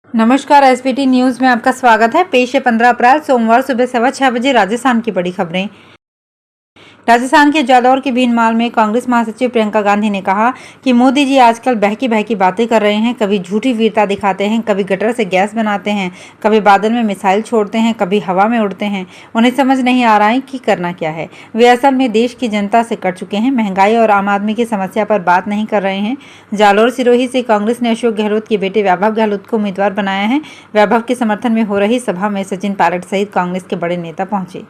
नमस्कार, SBT news में आपका स्वागत है। पेश है 15 अप्रैल सोमवार सुबह 6:15 बजे राजस्थान की बड़ी खबरें। राजस्थान के जालौर के भीनमाल में कांग्रेस महासचिव प्रियंका गांधी ने कहा कि मोदी जी आजकल बहकी बहकी बातें कर रहे हैं। कभी झूठी वीरता दिखाते हैं, कभी गटर से गैस बनाते हैं, कभी बादल में मिसाइल छोड़ते हैं, कभी हवा में उड़ते हैं। उन्हें समझ नहीं आ रहा है कि करना क्या है। वे असल में देश की जनता से कट चुके हैं। महंगाई और आम आदमी की समस्या पर बात नहीं कर रहे हैं। जालौर सिरोही से कांग्रेस ने अशोक गहलोत के बेटे वैभव गहलोत को उम्मीदवार बनाया है। वैभव के समर्थन में हो रही सभा में सचिन पायलट सहित कांग्रेस के बड़े नेता पहुंचे।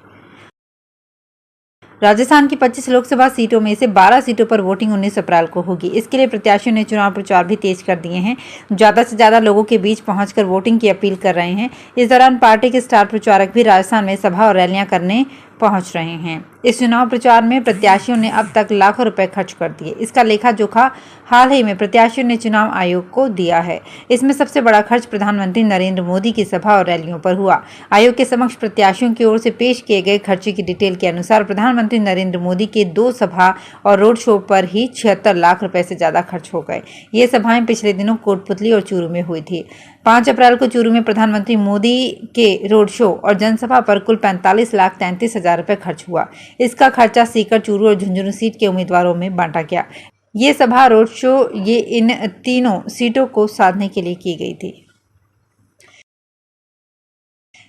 राजस्थान की 25 लोकसभा सीटों में से 12 सीटों पर वोटिंग 19 अप्रैल को होगी। इसके लिए प्रत्याशियों ने चुनाव प्रचार भी तेज कर दिए हैं। ज्यादा से ज्यादा लोगों के बीच पहुंचकर वोटिंग की अपील कर रहे हैं। इस दौरान पार्टी के स्टार प्रचारक भी राजस्थान में सभा और रैलियां करने पहुंच रहे हैं। इस चुनाव प्रचार में प्रत्याशियों ने अब तक लाखों रुपए खर्च कर दिए। इसका लेखा जोखा हाल ही में प्रत्याशियों ने चुनाव आयोग को दिया है। इसमें सबसे बड़ा खर्च प्रधानमंत्री नरेंद्र मोदी की सभा और रैलियों पर हुआ। आयोग के समक्ष प्रत्याशियों की ओर से पेश किए गए खर्चे की डिटेल के अनुसार प्रधानमंत्री नरेंद्र मोदी के 2 सभा और रोड शो पर ही 76 लाख रुपए से ज्यादा खर्च हो गए। ये सभाएं पिछले दिनों कोटपुतली और चूरू में हुई थी। 5 अप्रैल को चूरू में प्रधानमंत्री मोदी के रोड शो और जनसभा पर कुल 45,33,000 रुपए खर्च हुआ। इसका खर्चा सीकर, चूरू और झुंझुनू सीट के उम्मीदवारों में बांटा गया। ये सभा रोड शो ये इन तीनों सीटों को साधने के लिए की गई थी।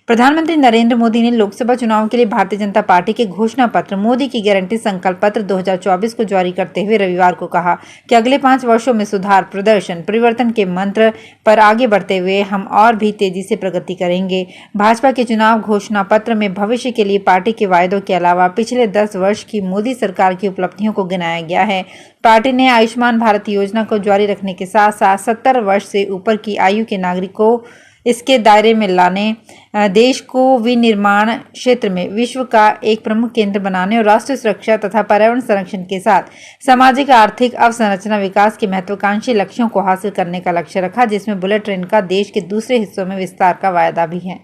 प्रधानमंत्री नरेंद्र मोदी ने लोकसभा चुनाव के लिए भारतीय जनता पार्टी के घोषणा पत्र मोदी की गारंटी संकल्प पत्र 2024 को जारी करते हुए रविवार को कहा कि अगले 5 वर्षों में सुधार, प्रदर्शन, परिवर्तन के मंत्र पर आगे बढ़ते हुए हम और भी तेजी से प्रगति करेंगे। भाजपा के चुनाव घोषणा पत्र में भविष्य के लिए पार्टी के वायदों के अलावा पिछले 10 वर्ष की मोदी सरकार की उपलब्धियों को गिनाया गया है। पार्टी ने आयुष्मान भारत योजना को जारी रखने के साथ साथ 70 वर्ष से ऊपर की आयु के नागरिकों इसके दायरे में लाने, देश को विनिर्माण क्षेत्र में विश्व का एक प्रमुख केंद्र बनाने और राष्ट्रीय सुरक्षा तथा पर्यावरण संरक्षण के साथ सामाजिक आर्थिक अवसंरचना विकास के महत्वाकांक्षी लक्ष्यों को हासिल करने का लक्ष्य रखा, जिसमें बुलेट ट्रेन का देश के दूसरे हिस्सों में विस्तार का वायदा भी है।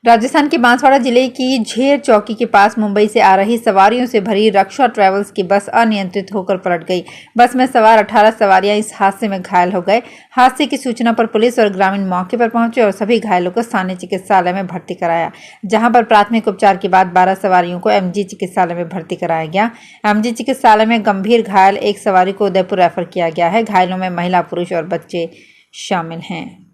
राजस्थान के बांसवाड़ा जिले की झेर चौकी के पास मुंबई से आ रही सवारियों से भरी रक्षा ट्रैवल्स की बस अनियंत्रित होकर पलट गई। बस में सवार 18 सवारियां इस हादसे में घायल हो गए। हादसे की सूचना पर पुलिस और ग्रामीण मौके पर पहुंचे और सभी घायलों को स्थानीय चिकित्सालय में भर्ती कराया, जहां पर प्राथमिक उपचार के बाद 12 सवारियों को एमजी चिकित्सालय में भर्ती कराया गया। एमजी चिकित्सालय में गंभीर घायल एक सवारी को उदयपुर रेफर किया गया है। घायलों में महिला, पुरुष और बच्चे शामिल हैं।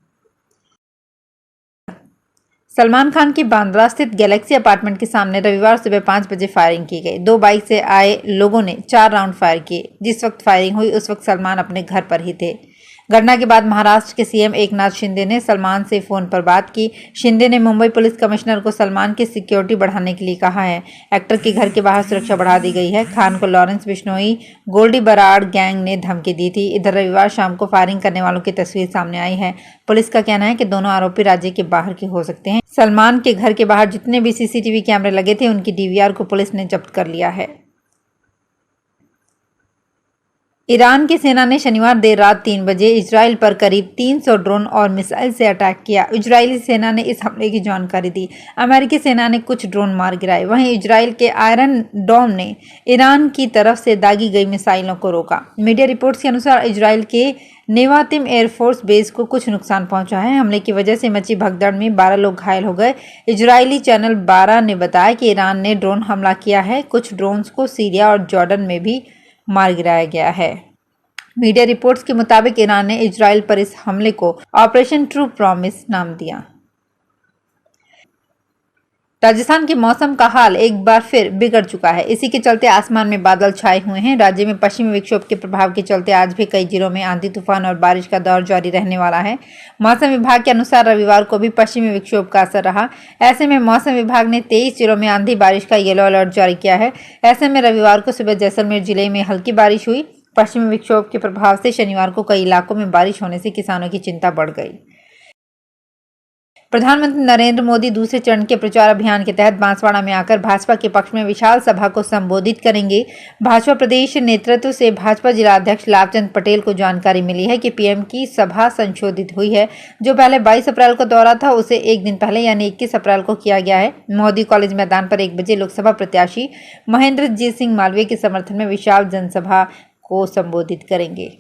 सलमान खान की बांद्रा स्थित गैलेक्सी अपार्टमेंट के सामने रविवार सुबह 5 बजे फायरिंग की गई। 2 बाइक से आए लोगों ने 4 राउंड फायर किए। जिस वक्त फायरिंग हुई उस वक्त सलमान अपने घर पर ही थे। घटना के बाद महाराष्ट्र के सीएम एकनाथ शिंदे ने सलमान से फोन पर बात की। शिंदे ने मुंबई पुलिस कमिश्नर को सलमान की सिक्योरिटी बढ़ाने के लिए कहा है। एक्टर के घर के बाहर सुरक्षा बढ़ा दी गई है। खान को लॉरेंस बिश्नोई, गोल्डी बराड़ गैंग ने धमकी दी थी। इधर रविवार शाम को फायरिंग करने वालों की तस्वीर सामने आई है। पुलिस का कहना है कि दोनों आरोपी राज्य के बाहर के हो सकते हैं। सलमान के घर के बाहर जितने भी सीसीटीवी कैमरे लगे थे उनकी डीवीआर को पुलिस ने जब्त कर लिया है। ईरान की सेना ने शनिवार देर रात 3 बजे इजराइल पर करीब 300 ड्रोन और मिसाइल से अटैक किया। इजरायली सेना ने इस हमले की जानकारी दी। अमेरिकी सेना ने कुछ ड्रोन मार गिराए। वहीं इजराइल के आयरन डोम ने ईरान की तरफ से दागी गई मिसाइलों को रोका। मीडिया रिपोर्ट्स के अनुसार इजराइल के नेवातिम एयरफोर्स बेस को कुछ नुकसान पहुंचा है। हमले की वजह से मची भगदड़ में 12 लोग घायल हो गए। इजरायली चैनल 12 ने बताया कि ईरान ने ड्रोन हमला किया है। कुछ ड्रोन्स को सीरिया और जॉर्डन में भी मार गिराया गया है। मीडिया रिपोर्ट्स के मुताबिक ईरान ने इजराइल पर इस हमले को ऑपरेशन ट्रू प्रॉमिस नाम दिया। राजस्थान के मौसम का हाल एक बार फिर बिगड़ चुका है। इसी के चलते आसमान में बादल छाए हुए हैं। राज्य में पश्चिमी विक्षोभ के प्रभाव के चलते आज भी कई जिलों में आंधी तूफान और बारिश का दौर जारी रहने वाला है। मौसम विभाग के अनुसार रविवार को भी पश्चिमी विक्षोभ का असर रहा। ऐसे में मौसम विभाग ने 23 जिलों में आंधी बारिश का येलो अलर्ट जारी किया है। ऐसे में रविवार को सुबह जैसलमेर जिले में हल्की बारिश हुई। पश्चिमी विक्षोभ के प्रभाव से शनिवार को कई इलाकों में बारिश होने से किसानों की चिंता बढ़ गई। प्रधानमंत्री नरेंद्र मोदी दूसरे चरण के प्रचार अभियान के तहत बांसवाड़ा में आकर भाजपा के पक्ष में विशाल सभा को संबोधित करेंगे। भाजपा प्रदेश नेतृत्व से भाजपा जिलाध्यक्ष लाभचंद पटेल को जानकारी मिली है कि पीएम की सभा संशोधित हुई है। जो पहले 22 अप्रैल को दौरा था उसे एक दिन पहले यानी 21 अप्रैल को किया गया है। मोदी कॉलेज मैदान पर 1 बजे लोकसभा प्रत्याशी महेंद्रजीत सिंह मालवीय के समर्थन में विशाल जनसभा को संबोधित करेंगे।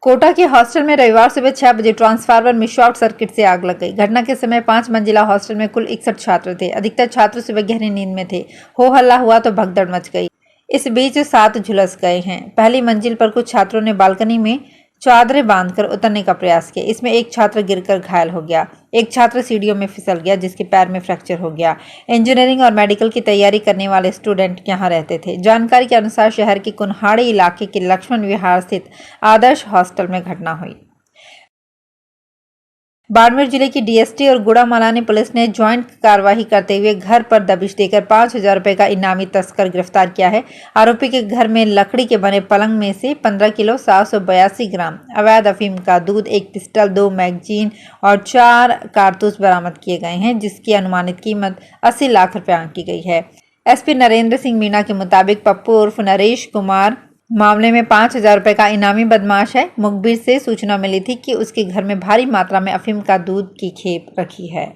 कोटा के हॉस्टल में रविवार सुबह 6 बजे ट्रांसफार्मर में शॉर्ट सर्किट से आग लग गई। घटना के समय 5 मंजिला हॉस्टल में कुल 61 छात्र थे। अधिकतर छात्र सुबह गहरी नींद में थे। हो हल्ला हुआ तो भगदड़ मच गई। इस बीच 7 झुलस गए हैं। पहली मंजिल पर कुछ छात्रों ने बालकनी में चादरें बांधकर उतरने का प्रयास किया। इसमें एक छात्र गिरकर घायल हो गया। एक छात्र सीढ़ियों में फिसल गया जिसके पैर में फ्रैक्चर हो गया। इंजीनियरिंग और मेडिकल की तैयारी करने वाले स्टूडेंट यहां रहते थे। जानकारी के अनुसार शहर के कुन्हाड़ी इलाके के लक्ष्मण विहार स्थित आदर्श हॉस्टल में घटना हुई। बाड़मेर जिले की डीएसटी और गुड़ामालानी पुलिस ने ज्वाइंट कार्रवाई करते हुए घर पर दबिश देकर 5,000 रुपए का इनामी तस्कर गिरफ्तार किया है। आरोपी के घर में लकड़ी के बने पलंग में से 15 किलो 782 ग्राम अवैध अफीम का दूध, एक पिस्टल, 2 मैगजीन और 4 कारतूस बरामद किए गए हैं, जिसकी अनुमानित कीमत 80 लाख रुपए आंकी गई है। एसपी नरेंद्र सिंह मीणा के मुताबिक पप्पू उर्फ नरेश कुमार मामले में 5,000 रुपए का इनामी बदमाश है। मुखबिर से सूचना मिली थी कि उसके घर में भारी मात्रा में अफीम का दूध की खेप रखी है।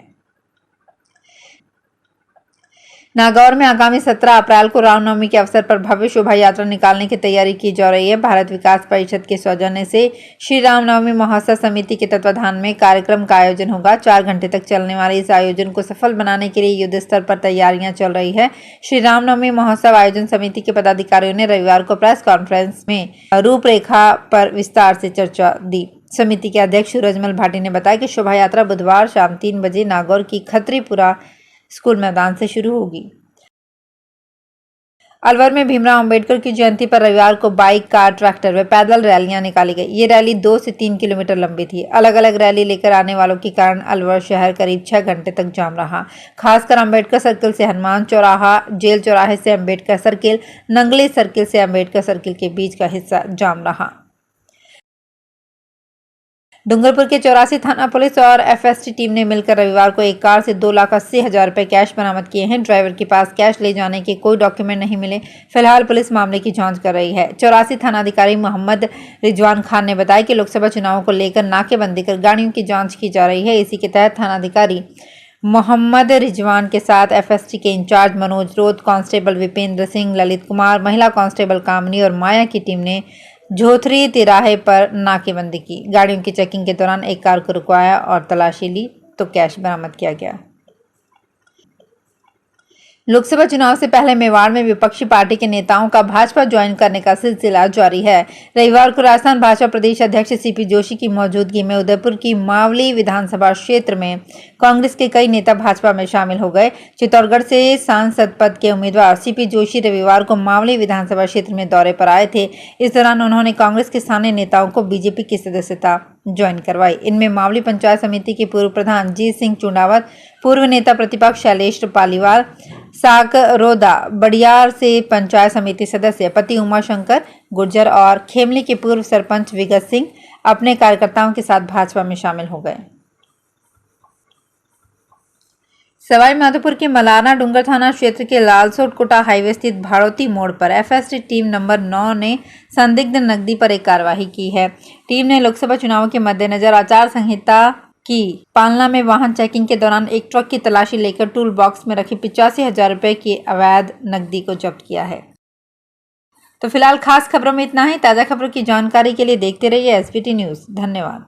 नागौर में आगामी 17 अप्रैल को रामनवमी के अवसर पर भव्य शोभा यात्रा निकालने की तैयारी की जा रही है। भारत विकास परिषद के सौजन्य से श्री रामनवमी महोत्सव समिति के तत्वाधान में कार्यक्रम का आयोजन होगा। 4 घंटे तक चलने वाले इस आयोजन को सफल बनाने के लिए युद्ध स्तर पर तैयारियां चल रही है। श्री रामनवमी महोत्सव आयोजन समिति के पदाधिकारियों ने रविवार को प्रेस कॉन्फ्रेंस में रूपरेखा पर विस्तार से चर्चा दी। समिति के अध्यक्ष सूरजमल भाटी ने बताया कि शोभा यात्रा बुधवार शाम 3 बजे नागौर की खत्रीपुरा स्कूल मैदान से शुरू होगी। अलवर में भीमराव अंबेडकर की जयंती पर रविवार को बाइक, कार, ट्रैक्टर व पैदल रैलियां निकाली गई। ये रैली 2 से 3 किलोमीटर लंबी थी। अलग अलग रैली लेकर आने वालों के कारण अलवर शहर करीब 6 घंटे तक जाम रहा। खासकर अंबेडकर सर्किल से हनुमान चौराहा, जेल चौराहे से अंबेडकर सर्किल, नंगली सर्किल से अंबेडकर सर्किल के बीच का हिस्सा जाम रहा। डूंगरपुर के 84 थाना पुलिस और एफएसटी टीम ने मिलकर रविवार को एक कार से 2,80,000 रुपए कैश बरामद किए हैं। ड्राइवर के पास कैश ले जाने के कोई डॉक्यूमेंट नहीं मिले। फिलहाल पुलिस मामले की जांच कर रही है। 84 थानाधिकारी मोहम्मद रिजवान खान ने बताया कि लोकसभा चुनावों को लेकर नाकेबंदी कर गाड़ियों की जाँच की जा रही है। इसी के तहत थानाधिकारी मोहम्मद रिजवान के साथ एफएसटी के इंचार्ज मनोज रोत, कांस्टेबल विपेंद्र सिंह, ललित कुमार, महिला कांस्टेबल कामनी और माया की टीम ने झोथरी तिराहे पर नाकेबंदी की। गाड़ियों की चेकिंग के दौरान एक कार को रुकवाया और तलाशी ली तो कैश बरामद किया गया। लोकसभा चुनाव से पहले मेवाड़ में विपक्षी पार्टी के नेताओं का भाजपा ज्वाइन करने का सिलसिला जारी है। रविवार को राजस्थान भाजपा प्रदेश अध्यक्ष सीपी जोशी की मौजूदगी में उदयपुर की मावली विधानसभा क्षेत्र में कांग्रेस के कई नेता भाजपा में शामिल हो गए। चित्तौड़गढ़ से सांसद पद के उम्मीदवार सीपी जोशी रविवार को मावली विधानसभा क्षेत्र में दौरे पर आए थे। इस दौरान उन्होंने कांग्रेस के स्थानीय नेताओं को बीजेपी की सदस्यता ज्वाइन करवाई। इनमें मावली पंचायत समिति के पूर्व प्रधान जीत सिंह चुंडावत, पूर्व नेता प्रतिपक्ष शैलेश पालीवाल, साकरोदा बड़ियार से पंचायत समिति सदस्य पति उमाशंकर गुर्जर और खेमली के पूर्व सरपंच विगत सिंह अपने कार्यकर्ताओं के साथ भाजपा में शामिल हो गए। सवाई माधोपुर के मलारना डूंगर थाना क्षेत्र के लालसोट कोटा हाईवे स्थित भाड़ोती मोड़ पर एफएसटी टीम नंबर 9 ने संदिग्ध नकदी पर एक कार्रवाई की है। टीम ने लोकसभा चुनावों के मद्देनजर आचार संहिता की पालना में वाहन चेकिंग के दौरान एक ट्रक की तलाशी लेकर टूल बॉक्स में रखी 85,000 रुपए की अवैध नकदी को जब्त किया है। तो फिलहाल खास खबरों में इतना ही। ताजा खबरों की जानकारी के लिए देखते रहिए एसबीटी न्यूज। धन्यवाद।